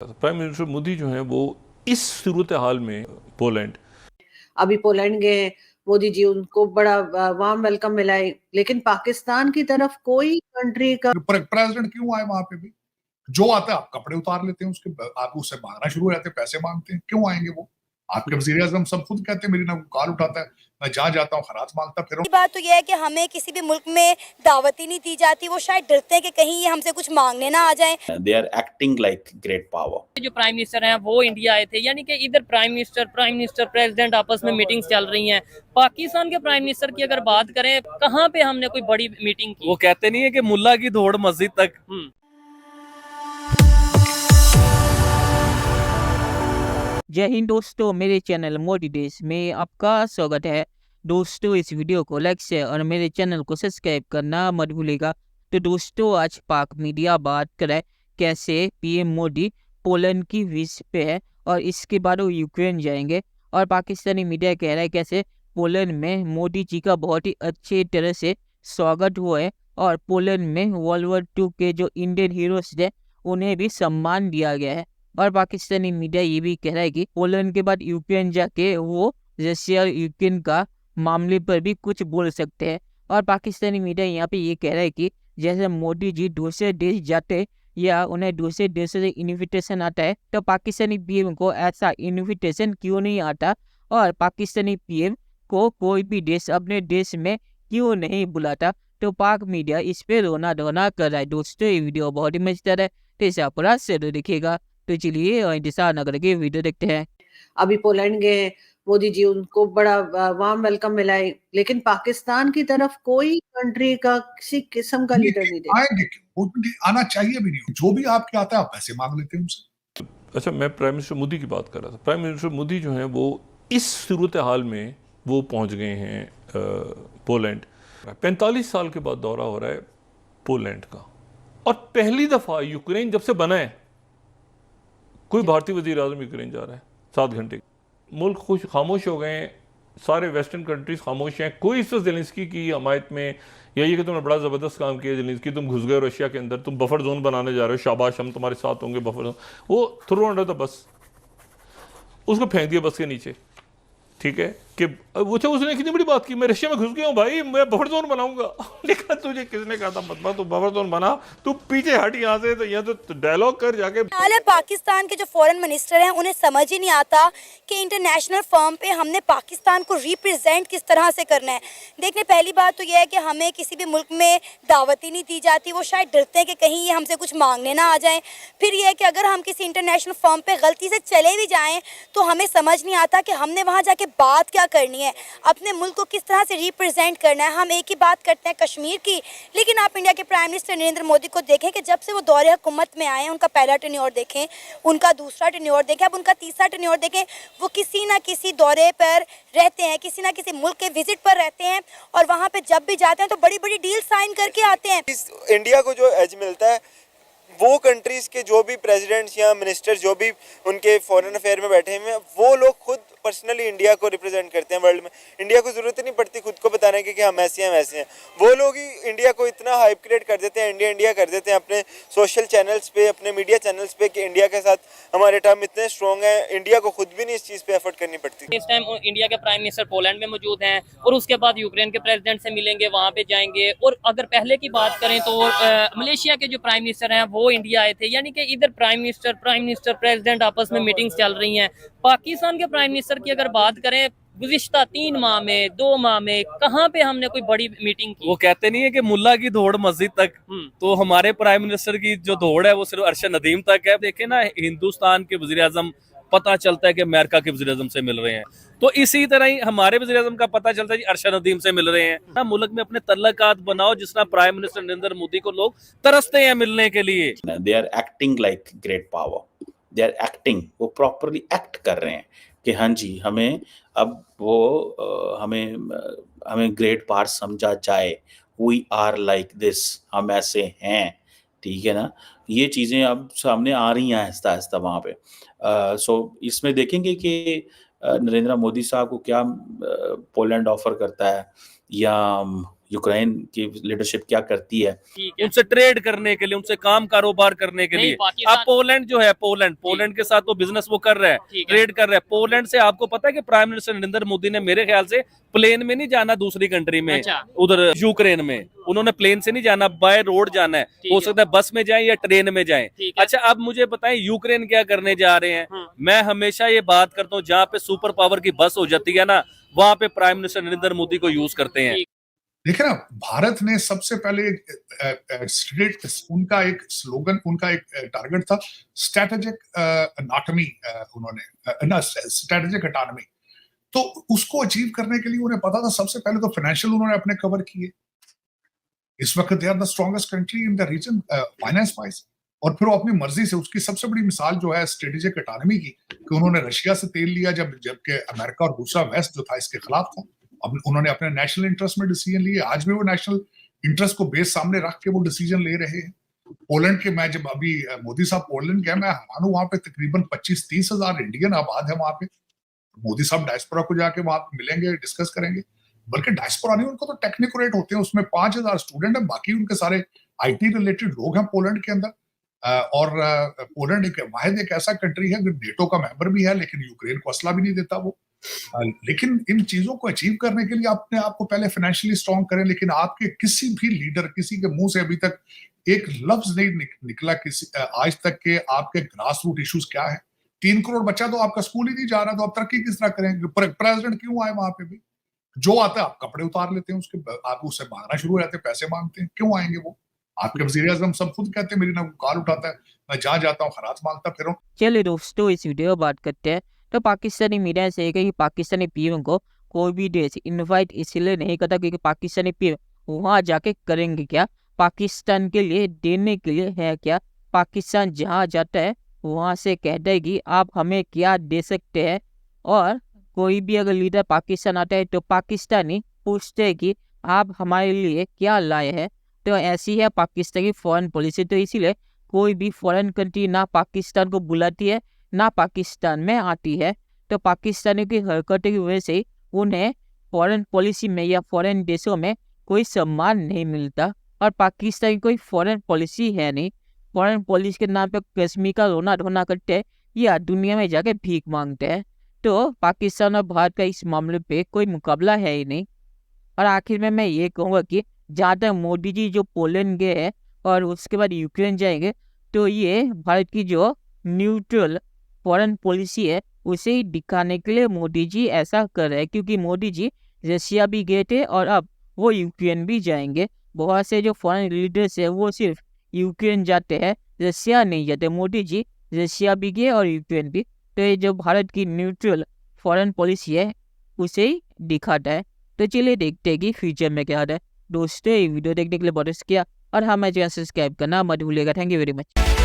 Prime minister Modi जो हैं वो इस सूरत हाल में पोलैंड अभी पोलैंड गए मोदी जी, उनको बड़ा वार्म वेलकम मिला है, लेकिन पाकिस्तान की तरफ कोई कंट्री का प्रेसिडेंट क्यों आए वहां पे भी? जो आता है आप कपड़े उतार लेते हैं उसके, आप उससे मांगना शुरू हो जाते हैं, पैसे मांगते हैं। क्यों आएंगे वो? आपके वजीर आजम सब खुद कहते हैं मेरी ना कॉल उठाता है, मैं जहाँ जाता हूँ खराज मांगता फिर। बात तो यह है कि हमें किसी भी मुल्क में दावत ही नहीं दी जाती। वो शायद डरते हैं कि कहीं ये हमसे कुछ मांगने ना आ जाएं। They are acting like great power. जो प्राइम मिनिस्टर हैं वो इंडिया आए थे, यानी कि इधर प्राइम मिनिस्टर प्रेसिडेंट आपस में मीटिंग्स चल रही हैं। पाकिस्तान के प्राइम मिनिस्टर की अगर बात करें, कहाँ पे हमने कोई बड़ी मीटिंग की? वो कहते नहीं है कि मुल्ला की दौड़ मस्जिद तक। जय हिंद दोस्तों, मेरे चैनल मोदी देश में आपका स्वागत है। दोस्तों, इस वीडियो को लाइक शेयर और मेरे चैनल को सब्सक्राइब करना मत भूलिएगा। तो दोस्तों, आज पाक मीडिया बात करे कैसे पीएम मोदी पोलैंड की विजिट पे है और इसके बाद वो यूक्रेन जाएंगे। और पाकिस्तानी मीडिया कह रहा है कैसे पोलैंड में मोदी जी का बहुत ही अच्छे तरह से स्वागत हुआ है और पोलैंड में वर्ल्ड वॉर 2 के जो इंडियन हीरोज थे उन्हें भी सम्मान दिया गया है। और पाकिस्तानी मीडिया ये भी कह रहा है कि पोलैंड के बाद यूक्रेन जाके वो रशिया और यूक्रेन का मामले पर भी कुछ बोल सकते हैं। और पाकिस्तानी मीडिया यहाँ पे ये कह रहा है कि जैसे मोदी जी दूसरे देश जाते या उन्हें दूसरे देश से इन्विटेशन आता है तो पाकिस्तानी पीएम को ऐसा इन्विटेशन क्यों नहीं आता, और पाकिस्तानी पीएम को कोई भी देश अपने देश में क्यों नहीं बुलाता। तो पाक मीडिया इस पे रोना धोना कर रहा है। दोस्तों, ये वीडियो बहुत ही मजेदार है, तो इसे आप पूरा से देखिएगा। तो चलिए इंतजार न करके वीडियो देखते हैं। अभी पोलैंड गए मोदी जी, उनको बड़ा वार्म वेलकम मिला है, लेकिन पाकिस्तान की तरफ कोई कंट्री का किसी किस्म का लीडर नहीं देखा। आएंगे क्यों? वो आना चाहिए भी नहीं। जो भी आपके आता है आप पैसे मांग लेते हैं उनसे। अच्छा, मैं प्राइम मिनिस्टर मोदी की बात कर रहा था। प्राइम मिनिस्टर मोदी जो हैं वो इस सूरत हाल में वो पहुंच गए हैं पोलैंड। 45 साल के बाद दौरा हो रहा है पोलैंड का, और पहली दफ़ा यूक्रेन जब से बना है कोई भारतीय वजीर आजम यूक्रेन जा रहा है 7 घंटे। मुल्क खुश खामोश हो गए हैं, सारे वेस्टर्न कंट्रीज खामोश हैं। कोई इस ज़ेलेंस्की की हमायत में यही है कि तुमने बड़ा ज़बरदस्त काम किया ज़ेलेंस्की, तुम घुस गए रशिया के अंदर, तुम बफर जोन बनाने जा रहे हो, शाबाश हम तुम्हारे साथ होंगे बफर जोन। वो थ्रो अंडर द बस, उसको फेंक दिया बस के नीचे। ठीक है कि अच्छा उसने कितनी बड़ी बात की, मैं रशिया में घुस गया हूँ भाई, मैं बफर जोन बनाऊंगा। लेकिन तुझे किसने कहा था मत तू बफर जोन बना, तू पीछे हट यहाँ से, तो यहाँ तो डायलॉग कर जाके। हालांकि पाकिस्तान के जो फॉरेन मिनिस्टर हैं उन्हें समझ ही नहीं आता कि इंटरनेशनल फर्म पे हमने पाकिस्तान को रिप्रेजेंट किस तरह से करना है। देखने पहली बात तो यह है कि हमें किसी भी मुल्क में दावत ही नहीं दी जाती। वो शायद डरते हैं कि कहीं ये हमसे कुछ मांगने ना आ जाएं। फिर यह है कि अगर हम किसी इंटरनेशनल फर्म पे गलती से चले भी जाएं तो हमें समझ नहीं आता कि हमने वहाँ जाके बात क्या करनी है, अपने मुल्क को किस तरह से रिप्रेजेंट करना है। हम एक ही बात करते हैं कश्मीर की, लेकिन आप इंडिया के प्राइम मिनिस्टर नरेंद्र मोदी को देखें कि जब से वो दौरे हुकूमत में आए हैं, उनका पहला टेन्योर देखें, उनका दूसरा टेन्योर देखें, अब उनका तीसरा टेन्योर देखें, वो किसी ना किसी दौरे पर रहते हैं, किसी ना किसी मुल्क के विजिट पर रहते हैं, और वहाँ पे जब भी जाते हैं तो बड़ी बड़ी डील साइन करके आते हैं। इंडिया को जो एज मिलता है वो कंट्रीज के जो भी प्रेसिडेंट्स या मिनिस्टर जो भी उनके फॉरेन अफेयर में बैठे हुए हैं, वो लोग खुद पर्सनली इंडिया को रिप्रेजेंट करते हैं वर्ल्ड में। इंडिया को ज़रूरत ही नहीं पड़ती खुद को बताने की कि हम ऐसे हैं वैसे हैं। वो लोग ही इंडिया को इतना हाइप क्रिएट कर देते हैं, इंडिया इंडिया कर देते हैं अपने सोशल चैनल्स पे, अपने मीडिया चैनल्स पे, कि इंडिया के साथ हमारे टर्म इतने स्ट्रॉन्ग हैं, इंडिया को खुद भी नहीं इस चीज़ पे एफर्ट करनी पड़ती। इस टाइम इंडिया के प्राइम मिनिस्टर पोलैंड में मौजूद हैं और उसके बाद यूक्रेन के प्रेसिडेंट से मिलेंगे, वहाँ पे जाएंगे। और अगर पहले की बात करें तो मलेशिया के जो प्राइम मिनिस्टर हैं वो इंडिया आए थे, यानी कि इधर प्राइम मिनिस्टर प्रेसिडेंट आपस में मीटिंग्स चल रही हैं। पाकिस्तान के प्राइम मिनिस्टर की अगर बात करें, गुज़िश्ता 3 माह में 2 माह में कहाँ पे हमने कोई बड़ी मीटिंग की? वो कहते नहीं है कि मुल्ला की दौड़ मस्जिद तक। तो हमारे प्राइम मिनिस्टर की जो दौड़ है वो सिर्फ अरशद नदीम तक है। देखे ना, हिंदुस्तान के वजीर आजम पता चलता है कि अमेरिका के वजीर आजम से मिल रहे हैं, तो इसी तरह ही हमारे वजीर आजम का पता चलता है कि अरशद नदीम से मिल रहे हैं। मुल्क में अपने तल्लकात बनाओ, जिस तरह प्राइम मिनिस्टर नरेंद्र मोदी को लोग तरसते हैं मिलने के लिए। They are acting like great power. They are acting, वो प्रॉपरली एक्ट कर रहे हैं कि हाँ जी हमें अब वो हमें ग्रेट पावर समझा जाए। वी आर लाइक दिस, हम ऐसे हैं, ठीक है ना। ये चीज़ें अब सामने आ रही हैं आहिस्ता आहिस्ता वहाँ पे। सो इसमें देखेंगे कि नरेंद्र मोदी साहब को क्या पोलैंड ऑफर करता है, या यूक्रेन की लीडरशिप क्या करती है। ठीक है। उनसे ट्रेड करने के लिए, उनसे काम कारोबार करने के नहीं, लिए। पाकिस्तान- अब पोलैंड जो है, पोलैंड के साथ वो बिजनेस वो कर रहा है, ठीक है। ट्रेड कर रहा है। पोलैंड से आपको पता है कि प्राइम मिनिस्टर नरेंद्र मोदी ने मेरे ख्याल से प्लेन में नहीं जाना दूसरी कंट्री में, अच्छा। उधर यूक्रेन में उन्होंने प्लेन से नहीं जाना, बाय रोड जाना है। ठीक हो है। सकता है बस में जाए या ट्रेन में जाए। ठीक है। अच्छा, अब मुझे बताएं यूक्रेन क्या करने जा रहे हैं। मैं हमेशा ये बात करता हूँ, जहाँ पे सुपर पावर की बस हो जाती है ना, वहां पे प्राइम मिनिस्टर नरेंद्र मोदी को यूज करते हैं। देखिए ना, भारत ने सबसे पहले उनका एक स्लोगन, उनका एक टारगेट था स्ट्रेटेजिक अनाटमी, उन्होंने स्ट्रेटेजिक अटानमी। तो उसको अचीव करने के लिए उन्हें पता था सबसे पहले तो फाइनेंशियल उन्होंने अपने कवर किए। इस वक्त they are the strongest country in the region finance wise. और फिर वो अपनी मर्जी से, उसकी सबसे बड़ी मिसाल जो है स्ट्रेटेजिक अटानमी की, कि उन्होंने रशिया से तेल लिया जबकि अमेरिका और दूसरा वेस्ट जो था इसके खिलाफ था। अब उन्होंने अपने नेशनल इंटरेस्ट में डिसीजन लिए। आज भी वो नेशनल इंटरेस्ट को बेस सामने रख के वो डिसीजन ले रहे हैं। पोलैंड के, मैं जब अभी मोदी साहब पोलैंड गए, मैं हैरान हूं, वहां पे तकरीबन 25-30 हजार इंडियन आबाद है वहां पे। मोदी साहब डायस्पोरा को जाके वहां मिलेंगे, डिस्कस करेंगे। बल्कि डायस्पोरा नहीं, उनको तो टेक्निकोरेट होते हैं, उसमें 5000 स्टूडेंट है, बाकी उनके सारे आईटी रिलेटेड लोग हैं पोलैंड के अंदर। और पोलैंड एक ऐसा कंट्री है जो नेटो का मेंबर भी है, लेकिन यूक्रेन को असला भी नहीं देता वो। लेकिन इन चीजों को अचीव करने के लिए अपने आप को पहले फाइनेंशियली स्ट्रांग करें। लेकिन आपके किसी भी लीडर, किसी के मुंह से अभी तक एक लफ्ज नहीं निकला आज तक के आपके ग्रास रूट इश्यूज क्या है। 3 करोड़ बच्चा तो आपका स्कूल ही नहीं जा रहा, तो आप तरक्की किस तरह करेंगे। प्रेसिडेंट क्यों आए वहां पे भी? जो आता है आप कपड़े उतार लेते हैं उसके, आप उससे मांगना शुरू हो जाते हैं, पैसे मांगते हैं। क्यों आएंगे वो? आपके वजीर आजम सब खुद कहते हैं, मेरी ना कॉल उठाता है, मैं जहाँ जाता हूँ खराज मांगता फिर। चलिए दोस्तों, इस वीडियो में बात करते हैं। तो पाकिस्तानी मीडिया से कि पाकिस्तानी पीएम को कोई भी देश इनवाइट इसलिए नहीं करता क्योंकि पाकिस्तानी पीएम वहाँ जाके करेंगे क्या, पाकिस्तान के लिए देने के लिए है क्या। पाकिस्तान जहाँ जाता है वहाँ से कहता है कि आप हमें क्या दे सकते हैं। और कोई भी अगर लीडर पाकिस्तान आता है तो पाकिस्तानी पूछते हैं कि आप हमारे लिए क्या लाए हैं। तो ऐसी है पाकिस्तान की फॉरेन पॉलिसी। तो इसीलिए कोई भी फॉरेन कंट्री ना पाकिस्तान को बुलाती है ना पाकिस्तान में आती है। तो पाकिस्तानी की हरकतों की वजह से उन्हें फॉरेन पॉलिसी में या फॉरेन देशों में कोई सम्मान नहीं मिलता। और पाकिस्तान की कोई फॉरेन पॉलिसी है नहीं। फॉरेन पॉलिसी के नाम पे कश्मीर का रोना धोना करते हैं या दुनिया में जाके भीख मांगते हैं। तो पाकिस्तान और भारत का इस मामले पे कोई मुकाबला है ही नहीं। और आखिर में मैं ये कहूँगा कि जहाँ तक मोदी जी जो पोलैंड गए हैं और उसके बाद यूक्रेन जाएंगे, तो ये भारत की जो न्यूट्रल फॉरेन पॉलिसी है उसे ही दिखाने के लिए मोदी जी ऐसा कर रहे हैं। क्योंकि मोदी जी रशिया भी गए थे और अब वो यूक्रेन भी जाएंगे। बहुत से जो फॉरेन लीडर्स है वो सिर्फ यूक्रेन जाते हैं, रशिया नहीं जाते। मोदी जी रशिया भी गए और यूक्रेन भी। तो ये जो भारत की न्यूट्रल फॉरेन पॉलिसी है उसे ही दिखाता है। तो चलिए देखते हैं कि फ्यूचर में क्या होता है। दोस्तों, ये वीडियो देखने के लिए बहुत शुक्रिया और हमें चैनल सब्सक्राइब करना मत भूलिएगा। Thank you very much.